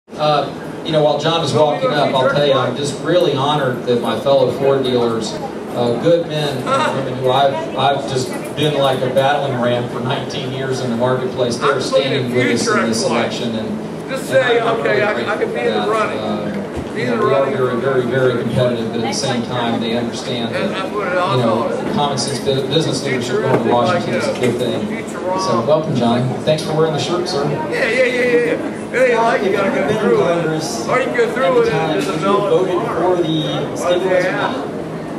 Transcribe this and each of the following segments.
You know, while John is walking up, I'll tell you, I'm just really honored that my fellow Ford dealers, good men and women who I've just been like a battling ram for 19 years in the marketplace, they're standing with us in this election. And just say, okay, I can be in the running. You know, we are very competitive, but at the same time, they understand that, you know, common sense business leadership going to Washington is a good thing. So, welcome, John. Thanks for wearing the shirt, sir. Yeah. It ain't like you gotta go through it. Or you can go through it and just voted for the stimulus or not?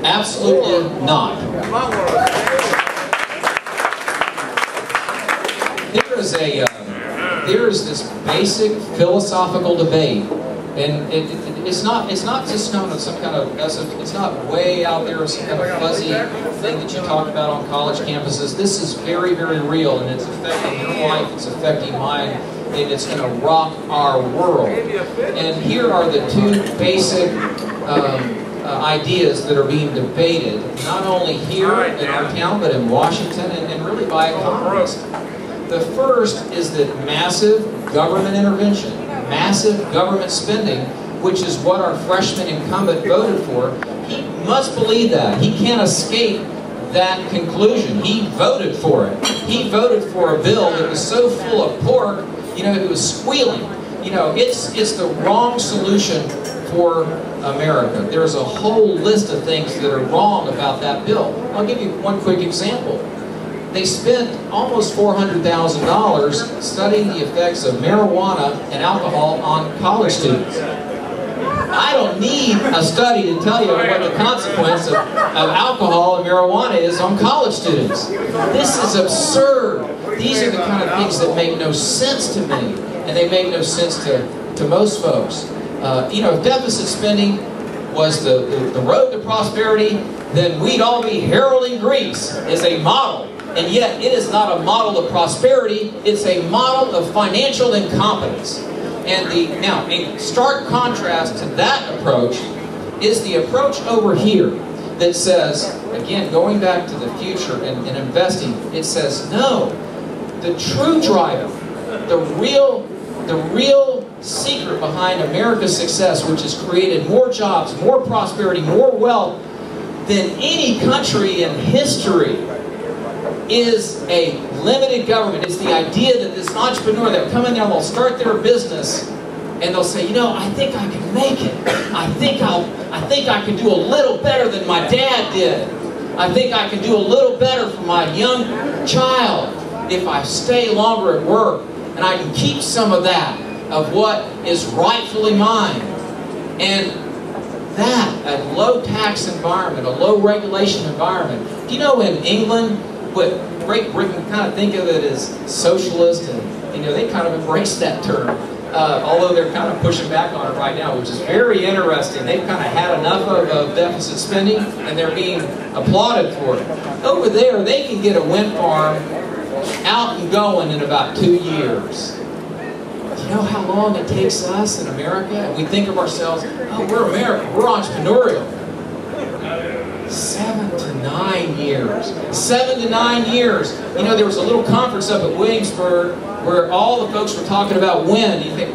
Absolutely not. There is this basic philosophical debate, and it's not just known as some kind of, it's not way out there as some kind of fuzzy thing that you talk about on college campuses. This is very real, and it's affecting your life, it's affecting mine, and it's going to rock our world. And here are the two basic ideas that are being debated, not only here in our town, but in Washington, and really by economists. The first is that massive government intervention, massive government spending, which is what our freshman incumbent voted for, he must believe that. He can't escape that conclusion. He voted for it. He voted for a bill that was so full of pork, you know, it was squealing. You know, it's the wrong solution for America. There's a whole list of things that are wrong about that bill. I'll give you one quick example. They spent almost $400,000 studying the effects of marijuana and alcohol on college students. I don't need a study to tell you what the consequence of alcohol and marijuana is on college students. This is absurd. These are the kind of things that make no sense to me, and they make no sense to most folks. You know, if deficit spending was the road to prosperity, then we'd all be heralding Greece as a model. And yet, it is not a model of prosperity, it's a model of financial incompetence. And now, in stark contrast to that approach is the approach over here that says, again, going back to the future and investing, it says, no, the true driver, the real secret behind America's success, which has created more jobs, more prosperity, more wealth than any country in history, is a limited government. It's the idea that this entrepreneur, they'll come in there and they'll start their business and they'll say, you know, I think I can make it. I think I can do a little better than my dad did. I think I can do a little better for my young child if I stay longer at work, and I can keep some of that, of what is rightfully mine. And that, a low tax environment, a low regulation environment. Do you know in England, what Great Britain kind of think of it as socialist, and you know they kind of embrace that term, although they're kind of pushing back on it right now, which is very interesting. They've kind of had enough of deficit spending, and they're being applauded for it. Over there, they can get a wind farm out and going in about 2 years. Do you know how long it takes us in America? And we think of ourselves, oh, we're America, we're entrepreneurial. 7 to 9 years. 7 to 9 years. You know, there was a little conference up at Williamsburg where all the folks were talking about wind. You think,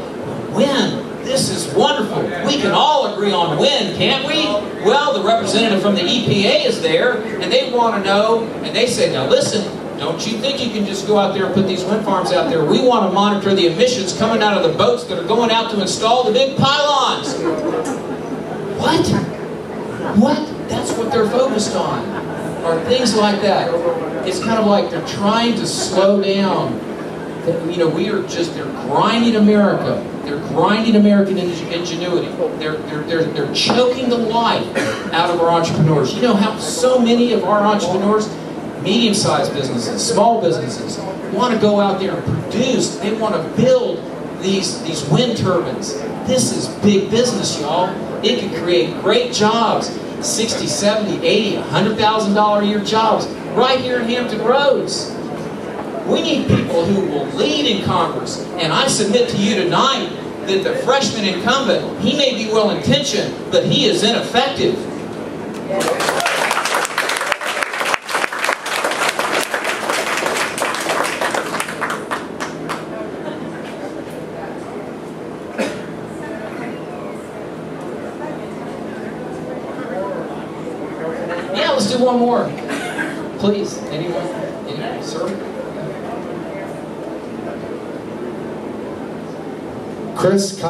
wind? This is wonderful. We can all agree on wind, can't we? Well, the representative from the EPA is there, and they want to know, and they say, now listen, don't you think you can just go out there and put these wind farms out there? We want to monitor the emissions coming out of the boats that are going out to install the big pylons. What? What? That's what they're focused on, or things like that. It's kind of like they're trying to slow down. You know, they're grinding America. They're grinding American ingenuity. They're choking the life out of our entrepreneurs. You know how so many of our entrepreneurs, medium-sized businesses, small businesses, want to go out there and produce. They want to build these wind turbines. This is big business, y'all. It can create great jobs. $60, $70, $80, $100,000 a year jobs right here in Hampton Roads. We need people who will lead in Congress. And I submit to you tonight that the freshman incumbent, he may be well-intentioned, but he is ineffective. let's do one more. Please, anyone? Anyone, sir? Chris.